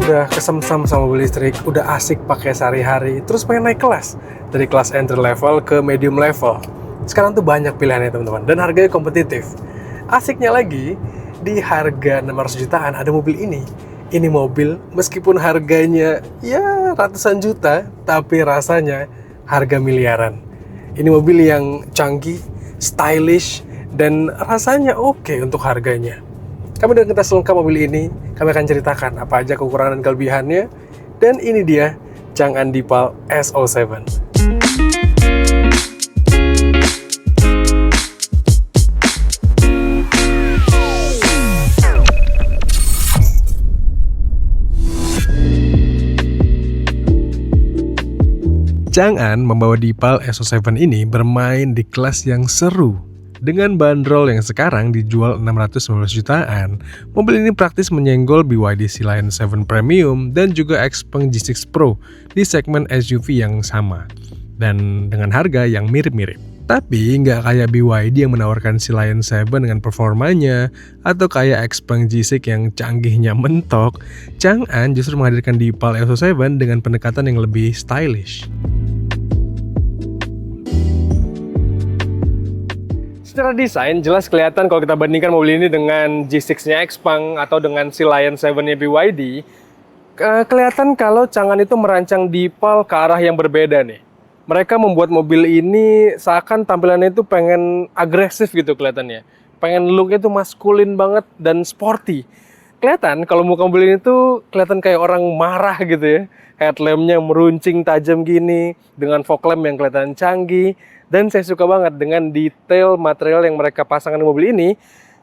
udah kesemsem sama mobil listrik, udah asik pakai sehari-hari, terus pengen naik kelas dari kelas entry level ke medium level. Sekarang tuh banyak pilihannya teman-teman, dan harganya kompetitif. Asiknya lagi, di harga 600 jutaan ada mobil ini. Ini mobil meskipun harganya ya ratusan juta, tapi rasanya harga miliaran. Ini mobil yang canggih, stylish, dan rasanya oke untuk harganya. Kami dengan kita selengkap mobil ini, kami akan ceritakan apa aja kekurangan dan kelebihannya. Dan ini dia Chang'an Deepal S07. Chang'an membawa Deepal S07 ini bermain di kelas yang seru. Dengan bandrol yang sekarang dijual 619 jutaan, mobil ini praktis menyenggol BYD Sea Lion 7 Premium dan juga Xpeng G6 Pro di segmen SUV yang sama, dan dengan harga yang mirip-mirip. Tapi nggak kayak BYD yang menawarkan Sea Lion 7 dengan performanya, atau kayak Xpeng G6 yang canggihnya mentok, Chang'an justru menghadirkan Deepal S07 dengan pendekatan yang lebih stylish. Secara desain, jelas kelihatan kalau kita bandingkan mobil ini dengan G6-nya Xpeng atau dengan Sea Lion 7-nya BYD, kelihatan kalau Chang'an itu merancang Deepal ke arah yang berbeda nih. Mereka membuat mobil ini seakan tampilannya itu pengen agresif gitu kelihatannya. Pengen look-nya itu maskulin banget dan sporty. Kelihatan kalau muka mobil ini tuh kelihatan kayak orang marah gitu ya. Headlamp-nya meruncing tajam gini, dengan fog lamp yang kelihatan canggih. Dan saya suka banget dengan detail material yang mereka pasangkan di mobil ini,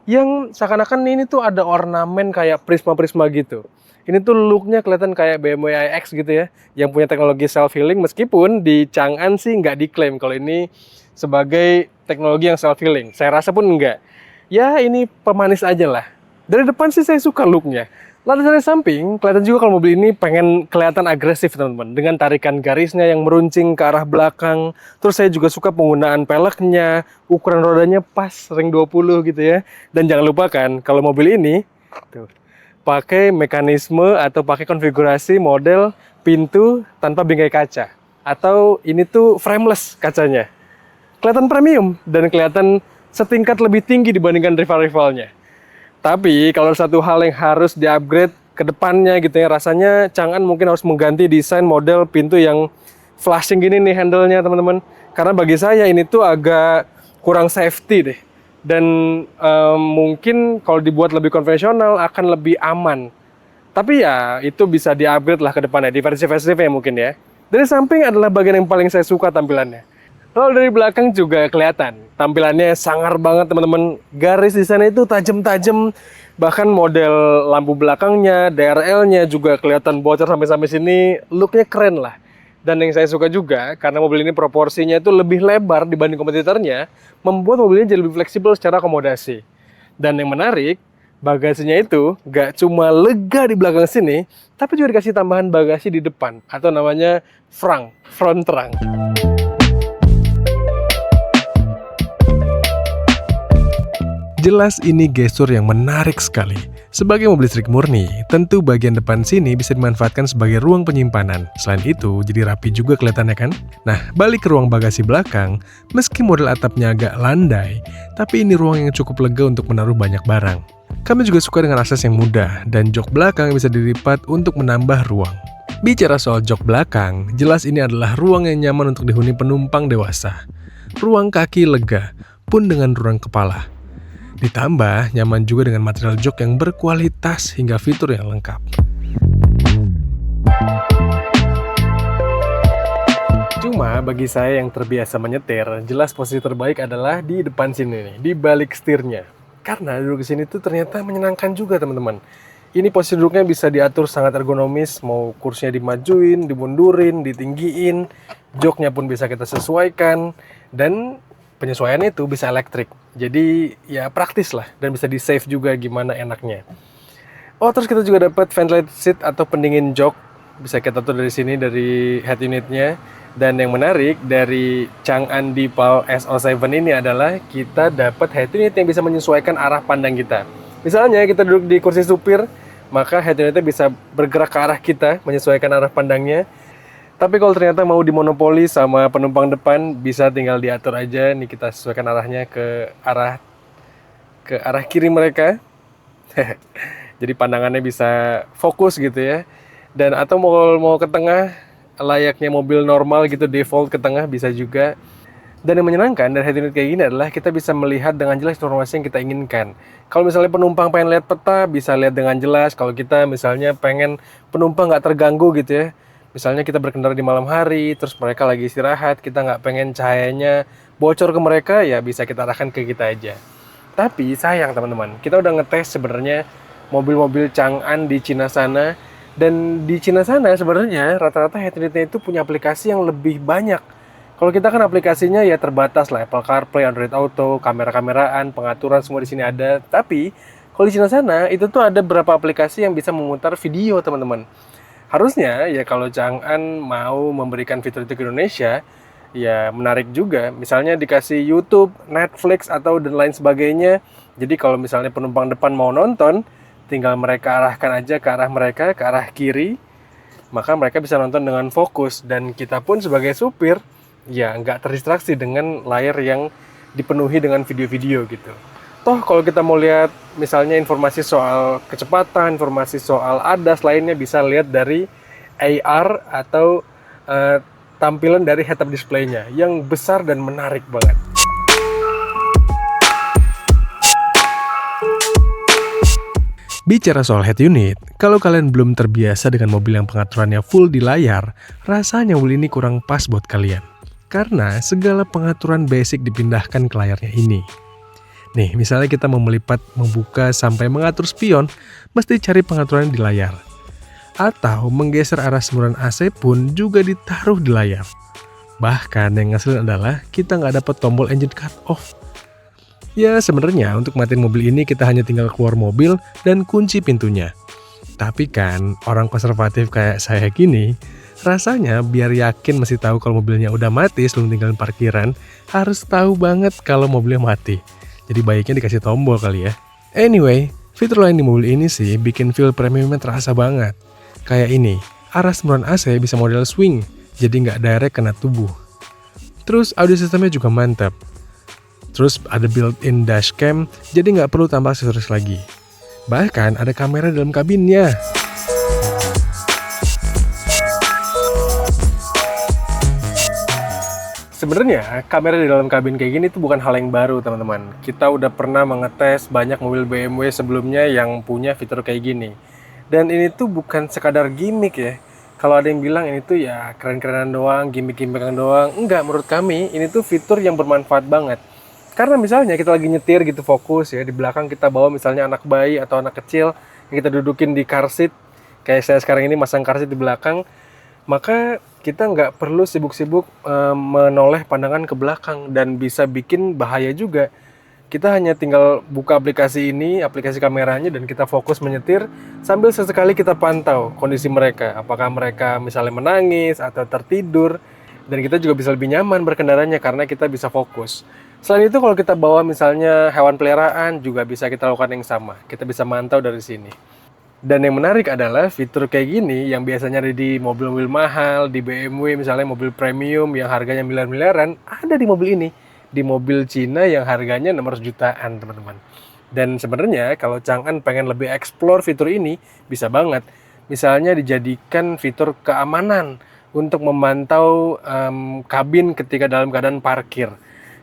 yang seakan-akan ini tuh ada ornamen kayak prisma-prisma gitu. Ini tuh looknya kelihatan kayak BMW iX gitu ya, yang punya teknologi self-healing, meskipun di Chang'an sih nggak diklaim kalau ini sebagai teknologi yang self-healing. Saya rasa pun enggak. Ya ini pemanis aja lah. Dari depan sih saya suka looknya. Lalu dari samping, kelihatan juga kalau mobil ini pengen kelihatan agresif teman-teman. Dengan tarikan garisnya yang meruncing ke arah belakang. Terus saya juga suka penggunaan peleknya, ukuran rodanya pas, ring 20 gitu ya. Dan jangan lupakan, kalau mobil ini tuh, pakai mekanisme atau pakai konfigurasi model pintu tanpa bingkai kaca. Atau ini tuh frameless kacanya. Kelihatan premium dan kelihatan setingkat lebih tinggi dibandingkan rival-rivalnya. Tapi kalau satu hal yang harus di-upgrade ke depannya gitu ya, rasanya Chang'an mungkin harus mengganti desain model pintu yang flashing gini nih handle-nya teman-teman. Karena bagi saya ini tuh agak kurang safety deh. Dan mungkin kalau dibuat lebih konvensional akan lebih aman. Tapi ya itu bisa di-upgrade lah ke depannya, di versi facelift-nya mungkin ya. Dari samping adalah bagian yang paling saya suka tampilannya. Lalu dari belakang juga kelihatan, tampilannya sangar banget teman-teman. Garis di sana itu tajam-tajam, bahkan model lampu belakangnya, DRL-nya juga kelihatan bocor sampai sini, looknya keren lah. Dan yang saya suka juga, karena mobil ini proporsinya itu lebih lebar dibanding kompetitornya, membuat mobilnya jadi lebih fleksibel secara akomodasi. Dan yang menarik, bagasinya itu gak cuma lega di belakang sini, tapi juga dikasih tambahan bagasi di depan, atau namanya front trunk. Jelas ini gestur yang menarik sekali. Sebagai mobil listrik murni, tentu bagian depan sini bisa dimanfaatkan sebagai ruang penyimpanan. Selain itu, jadi rapi juga kelihatannya kan? Nah, balik ke ruang bagasi belakang, meski model atapnya agak landai, tapi ini ruang yang cukup lega untuk menaruh banyak barang. Kami juga suka dengan akses yang mudah, dan jok belakang bisa dilipat untuk menambah ruang. Bicara soal jok belakang, jelas ini adalah ruang yang nyaman untuk dihuni penumpang dewasa. Ruang kaki lega, pun dengan ruang kepala. Ditambah nyaman juga dengan material jok yang berkualitas hingga fitur yang lengkap. Cuma bagi saya yang terbiasa menyetir, jelas posisi terbaik adalah di depan sini nih, di balik setirnya. Karena duduk di sini tuh ternyata menyenangkan juga teman-teman. Ini posisi duduknya bisa diatur sangat ergonomis, mau kursinya dimajuin, dimundurin, ditinggiin, joknya pun bisa kita sesuaikan, dan penyesuaiannya itu bisa elektrik. Jadi ya praktis lah dan bisa di-save juga gimana enaknya. Oh, terus kita juga dapat ventilated seat atau pendingin jok. Bisa kita atur dari sini, dari head unitnya. Dan yang menarik dari Chang'an Deepal S07 ini adalah kita dapat head unit yang bisa menyesuaikan arah pandang kita. Misalnya kita duduk di kursi supir, maka head unitnya bisa bergerak ke arah kita, menyesuaikan arah pandangnya. Tapi kalau ternyata mau dimonopoli sama penumpang depan, bisa tinggal diatur aja. Nih kita sesuaikan arahnya ke arah kiri mereka. Jadi pandangannya bisa fokus gitu ya. Dan atau mau ke tengah, layaknya mobil normal gitu, default ke tengah bisa juga. Dan yang menyenangkan dari head unit kayak gini adalah kita bisa melihat dengan jelas informasi yang kita inginkan. Kalau misalnya penumpang pengen lihat peta, bisa lihat dengan jelas. Kalau kita misalnya pengen penumpang nggak terganggu gitu ya, misalnya kita berkendara di malam hari, terus mereka lagi istirahat, kita nggak pengen cahayanya bocor ke mereka, ya bisa kita arahkan ke kita aja. Tapi sayang teman-teman, kita udah ngetes sebenarnya mobil-mobil Chang'an di Cina sana, dan di Cina sana sebenarnya rata-rata head unitnya itu punya aplikasi yang lebih banyak. Kalau kita kan aplikasinya ya terbatas lah, Apple CarPlay, Android Auto, kamera-kameraan, pengaturan semua di sini ada. Tapi kalau di Cina sana itu tuh ada beberapa aplikasi yang bisa memutar video teman-teman. Harusnya ya kalau Chang'an mau memberikan fitur itu ke Indonesia, ya menarik juga. Misalnya dikasih YouTube, Netflix atau dan lain sebagainya. Jadi kalau misalnya penumpang depan mau nonton, tinggal mereka arahkan aja ke arah mereka, ke arah kiri, maka mereka bisa nonton dengan fokus. Dan kita pun sebagai supir, ya nggak terdistraksi dengan layar yang dipenuhi dengan video-video gitu. Toh kalau kita mau lihat misalnya informasi soal kecepatan, informasi soal ADAS lainnya, bisa lihat dari AR atau tampilan dari head-up display-nya yang besar dan menarik banget. Bicara soal head unit, kalau kalian belum terbiasa dengan mobil yang pengaturannya full di layar, rasanya mobil ini kurang pas buat kalian. Karena segala pengaturan basic dipindahkan ke layarnya ini. Nih, misalnya kita mau melipat, membuka, sampai mengatur spion, mesti cari pengaturan di layar. Atau menggeser arah semburan AC pun juga ditaruh di layar. Bahkan yang ngeselin adalah kita nggak dapat tombol engine cut off. Ya sebenarnya untuk matiin mobil ini kita hanya tinggal keluar mobil dan kunci pintunya. Tapi kan orang konservatif kayak saya gini, rasanya biar yakin mesti tahu kalau mobilnya udah mati sebelum tinggalin parkiran, harus tahu banget kalau mobilnya mati. Jadi baiknya dikasih tombol kali ya. Anyway, fitur lain di mobil ini sih bikin feel premiumnya terasa banget. Kayak ini, arah semburan AC bisa model swing, jadi nggak direct kena tubuh. Terus audio sistemnya juga mantap. Terus ada built-in dashcam, jadi nggak perlu tambah aksesoris lagi. Bahkan ada kamera dalam kabinnya. Sebenarnya kamera di dalam kabin kayak gini tuh bukan hal yang baru teman-teman. Kita udah pernah mengetes banyak mobil BMW sebelumnya yang punya fitur kayak gini. Dan ini tuh bukan sekadar gimmick ya. Kalau ada yang bilang ini tuh ya keren-kerenan doang, gimmick-gimmickan doang. Enggak, menurut kami ini tuh fitur yang bermanfaat banget. Karena misalnya kita lagi nyetir gitu fokus ya, di belakang kita bawa misalnya anak bayi atau anak kecil yang kita dudukin di car seat, kayak saya sekarang ini masang car seat di belakang, maka kita nggak perlu sibuk-sibuk menoleh pandangan ke belakang dan bisa bikin bahaya juga. Kita hanya tinggal buka aplikasi ini, aplikasi kameranya, dan kita fokus menyetir sambil sesekali kita pantau kondisi mereka. Apakah mereka misalnya menangis atau tertidur, dan kita juga bisa lebih nyaman berkendaranya karena kita bisa fokus. Selain itu kalau kita bawa misalnya hewan peliharaan juga bisa kita lakukan yang sama. Kita bisa mantau dari sini. Dan yang menarik adalah fitur kayak gini yang biasanya ada di mobil-mobil mahal, di BMW misalnya mobil premium yang harganya miliar-miliaran, ada di mobil ini. Di mobil Cina yang harganya 600 jutaan teman-teman. Dan sebenarnya kalau Chang'an pengen lebih explore fitur ini, bisa banget. Misalnya dijadikan fitur keamanan untuk memantau kabin ketika dalam keadaan parkir.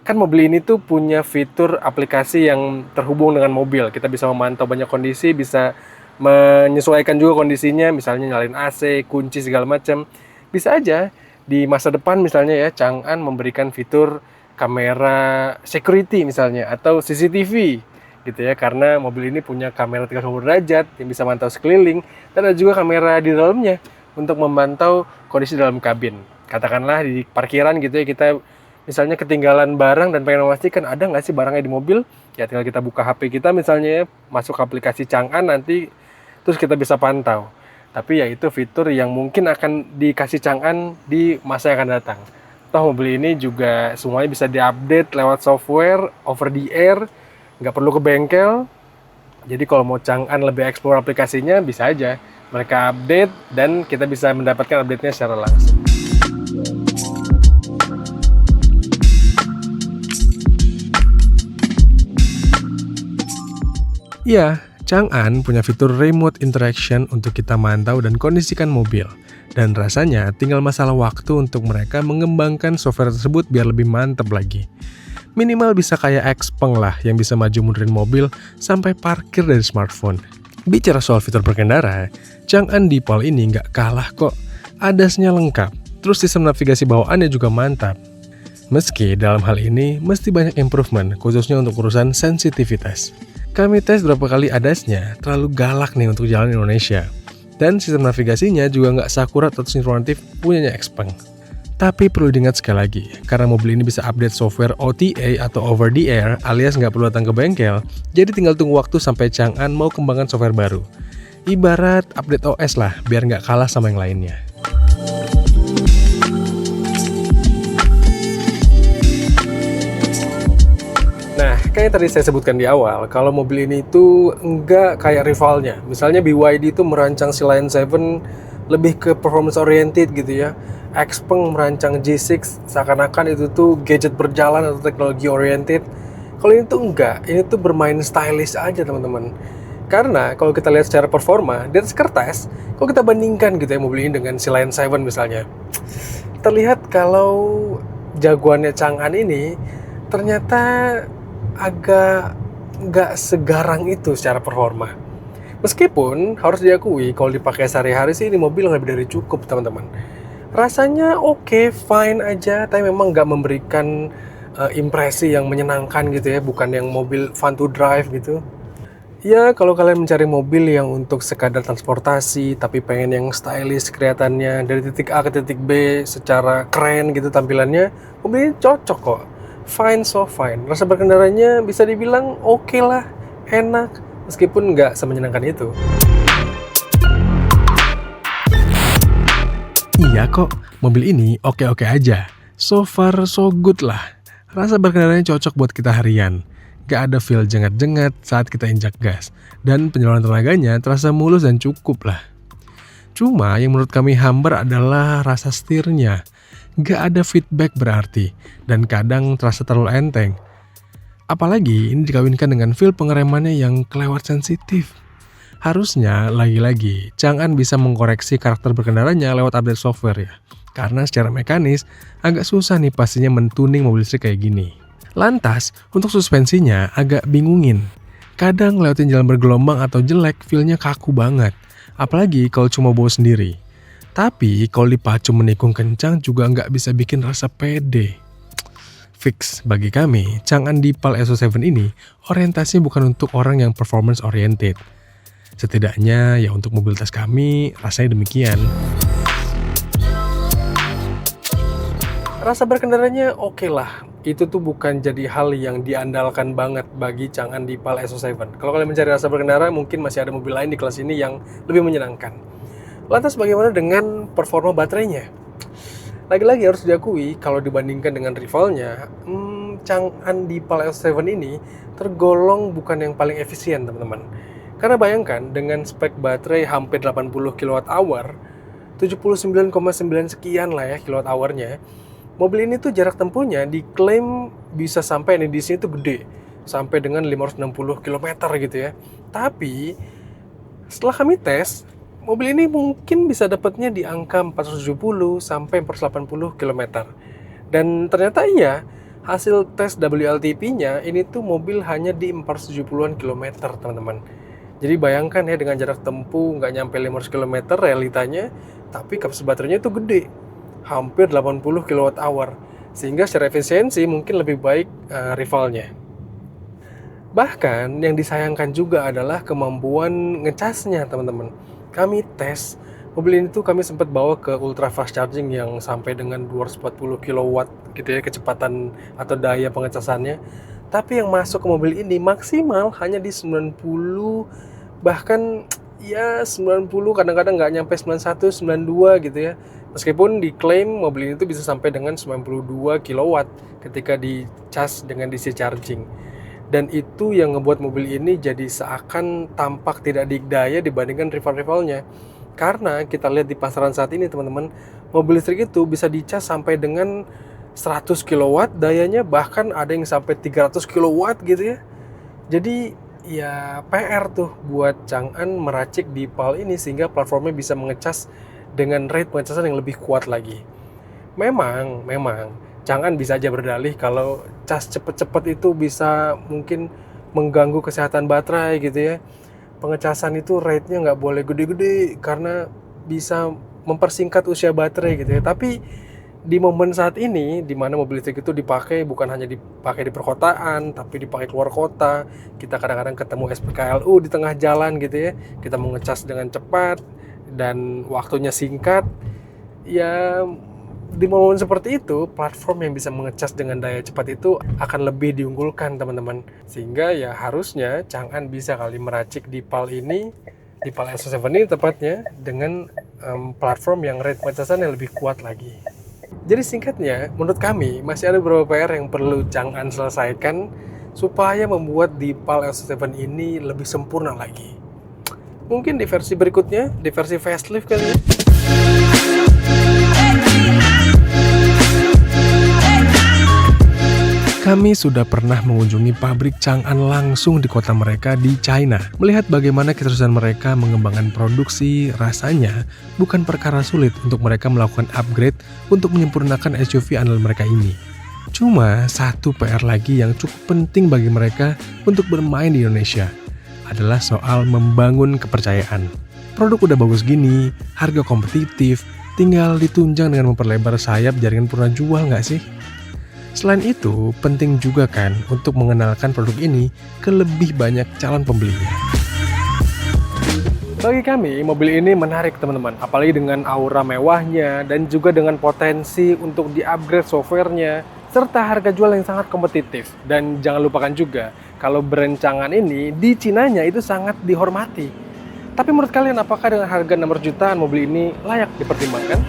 Kan mobil ini tuh punya fitur aplikasi yang terhubung dengan mobil. Kita bisa memantau banyak kondisi, bisa menyesuaikan juga kondisinya, misalnya nyalain AC, kunci segala macam. Bisa aja di masa depan misalnya ya Chang'an memberikan fitur kamera security misalnya atau CCTV gitu ya, karena mobil ini punya kamera 360 derajat yang bisa mantau sekeliling dan ada juga kamera di dalamnya untuk memantau kondisi dalam kabin. Katakanlah di parkiran gitu ya, kita misalnya ketinggalan barang dan pengen memastikan ada nggak sih barangnya di mobil, ya tinggal kita buka HP kita misalnya ya, masuk ke aplikasi Chang'an nanti, terus kita bisa pantau. Tapi ya itu fitur yang mungkin akan dikasih Chang'an di masa yang akan datang. Toh mobil ini juga semuanya bisa diupdate lewat software, over the air, nggak perlu ke bengkel. Jadi kalau mau Chang'an lebih explore aplikasinya, bisa aja mereka update dan kita bisa mendapatkan update-nya secara langsung. Iya, Chang'an punya fitur remote interaction untuk kita mantau dan kondisikan mobil. Dan rasanya tinggal masalah waktu untuk mereka mengembangkan software tersebut biar lebih mantap lagi. Minimal bisa kayak Xpeng lah yang bisa maju mundurin mobil sampai parkir dari smartphone. Bicara soal fitur berkendara, Chang'an Deepal ini nggak kalah kok. ADAS-nya lengkap, terus sistem navigasi bawaannya juga mantap. Meski dalam hal ini mesti banyak improvement, khususnya untuk urusan sensitivitas. Kami tes berapa kali ADAS-nya, terlalu galak nih untuk jalan Indonesia. Dan sistem navigasinya juga nggak sakurat atau sinkronatif punyanya Xpeng. Tapi perlu diingat sekali lagi, karena mobil ini bisa update software OTA atau over the air alias nggak perlu datang ke bengkel, jadi tinggal tunggu waktu sampai Chang'an mau kembangkan software baru. Ibarat update OS lah, biar nggak kalah sama yang lainnya. Nah, kayak tadi saya sebutkan di awal, kalau mobil ini itu nggak kayak rivalnya. Misalnya BYD itu merancang si Lion 7 lebih ke performance oriented gitu ya. Xpeng merancang G6 seakan-akan itu tuh gadget berjalan atau teknologi oriented. Kalau ini tuh enggak, ini tuh bermain stylish aja teman-teman. Karena kalau kita lihat secara performa, di atas kertas, kalau kita bandingkan gitu ya mobil ini dengan si Lion 7 misalnya, terlihat kalau jagoannya Chang'an ini ternyata agak nggak segarang itu secara performa. Meskipun harus diakui kalau dipakai sehari-hari sih ini mobil lebih dari cukup teman-teman. Rasanya oke, fine aja, tapi memang nggak memberikan impresi yang menyenangkan gitu ya, bukan yang mobil fun to drive gitu. Ya kalau kalian mencari mobil yang untuk sekadar transportasi tapi pengen yang stylish kelihatannya dari titik A ke titik B secara keren gitu tampilannya, mobil ini cocok kok. Fine so fine. Rasa berkendaranya bisa dibilang oke lah, enak, meskipun nggak semenyenangkan itu. Iya kok, mobil ini oke-oke aja. So far so good lah. Rasa berkendaranya cocok buat kita harian. Gak ada feel jengat-jengat saat kita injak gas. Dan penyaluran tenaganya terasa mulus dan cukup lah. Cuma yang menurut kami hambar adalah rasa setirnya. Gak ada feedback berarti, dan kadang terasa terlalu enteng. Apalagi ini dikawinkan dengan feel pengeremannya yang kelewat sensitif. Harusnya, lagi-lagi, Chang'an bisa mengkoreksi karakter berkendaranya lewat update software ya. Karena secara mekanis, agak susah nih pastinya mentuning mobil listrik kayak gini. Lantas, untuk suspensinya agak bingungin. Kadang lewatin jalan bergelombang atau jelek, feel-nya kaku banget. Apalagi kalau cuma bawa sendiri. Tapi kalau dipacu menikung kencang juga nggak bisa bikin rasa pede. Fix bagi kami, Chang'an Deepal SO7 ini orientasinya bukan untuk orang yang performance oriented. Setidaknya ya untuk mobilitas kami rasanya demikian. Rasa berkendaranya oke lah. Itu tuh bukan jadi hal yang diandalkan banget bagi Chang'an Deepal SO7. Kalau kalian mencari rasa berkendara, mungkin masih ada mobil lain di kelas ini yang lebih menyenangkan. Lantas bagaimana dengan performa baterainya? Lagi-lagi harus diakui kalau dibandingkan dengan rivalnya, Chang'an Deepal SO7 ini tergolong bukan yang paling efisien teman-teman. Karena bayangkan dengan spek baterai hampir 80 kWh, 79,9 sekian lah ya kWh-nya, mobil ini tuh jarak tempuhnya diklaim bisa sampai NEDC itu gede, sampai dengan 560 km gitu ya. Tapi setelah kami tes, mobil ini mungkin bisa dapatnya di angka 470 sampai 480 km. Dan ternyata iya, hasil tes WLTP-nya ini tuh mobil hanya di 470-an kilometer, teman-teman. Jadi bayangkan ya dengan jarak tempuh nggak nyampe 500 km realitanya, tapi kapasitas baterainya itu gede, hampir 80 kWh. Sehingga secara efisiensi mungkin lebih baik rivalnya. Bahkan yang disayangkan juga adalah kemampuan ngecasnya, teman-teman. Kami tes, mobil ini tuh kami sempat bawa ke ultra fast charging yang sampai dengan 240 kW gitu ya kecepatan atau daya pengecasannya. Tapi yang masuk ke mobil ini maksimal hanya di 90, bahkan ya 90, kadang-kadang nggak nyampe 91, 92 gitu ya. Meskipun diklaim mobil ini tuh bisa sampai dengan 92 kW ketika dicas dengan DC charging. Dan itu yang ngebuat mobil ini jadi seakan tampak tidak dikdaya dibandingkan rival-rivalnya. Karena kita lihat di pasaran saat ini teman-teman, mobil listrik itu bisa dicas sampai dengan 100 kilowatt dayanya, bahkan ada yang sampai 300 kilowatt gitu ya. Jadi ya PR tuh buat Chang'an meracik Deepal ini sehingga platformnya bisa mengecas dengan rate pengecasan yang lebih kuat lagi. Memang Chang'an bisa aja berdalih kalau cas cepet-cepet itu bisa mungkin mengganggu kesehatan baterai gitu ya. Pengecasan itu rate-nya nggak boleh gede-gede karena bisa mempersingkat usia baterai gitu ya. Tapi di momen saat ini, di mana mobil listrik itu dipakai bukan hanya dipakai di perkotaan, tapi dipakai keluar kota. Kita kadang-kadang ketemu SPKLU di tengah jalan gitu ya. Kita mau ngecas dengan cepat dan waktunya singkat. Ya, di momen seperti itu, platform yang bisa mengecas dengan daya cepat itu akan lebih diunggulkan teman-teman. Sehingga ya harusnya Chang'an bisa kali meracik Deepal ini, Deepal SO7 ini tepatnya, dengan platform yang rate pengecasan yang lebih kuat lagi. Jadi singkatnya, menurut kami masih ada beberapa PR yang perlu Chang'an selesaikan supaya membuat Deepal SO7 ini lebih sempurna lagi. Mungkin di versi berikutnya, di versi facelift kali ya. Kami sudah pernah mengunjungi pabrik Chang'an langsung di kota mereka di China. Melihat bagaimana keseriusan mereka mengembangkan produksi, rasanya bukan perkara sulit untuk mereka melakukan upgrade untuk menyempurnakan SUV andalan mereka ini. Cuma satu PR lagi yang cukup penting bagi mereka untuk bermain di Indonesia adalah soal membangun kepercayaan. Produk udah bagus gini, harga kompetitif, tinggal ditunjang dengan memperlebar sayap jaringan purna jual nggak sih? Selain itu, penting juga kan untuk mengenalkan produk ini ke lebih banyak calon pembelinya. Bagi kami, mobil ini menarik teman-teman, apalagi dengan aura mewahnya dan juga dengan potensi untuk di-upgrade softwarenya, serta harga jual yang sangat kompetitif. Dan jangan lupakan juga, kalau brand Chang'an ini di Cinanya itu sangat dihormati. Tapi menurut kalian apakah dengan harga 600 jutaan mobil ini layak dipertimbangkan?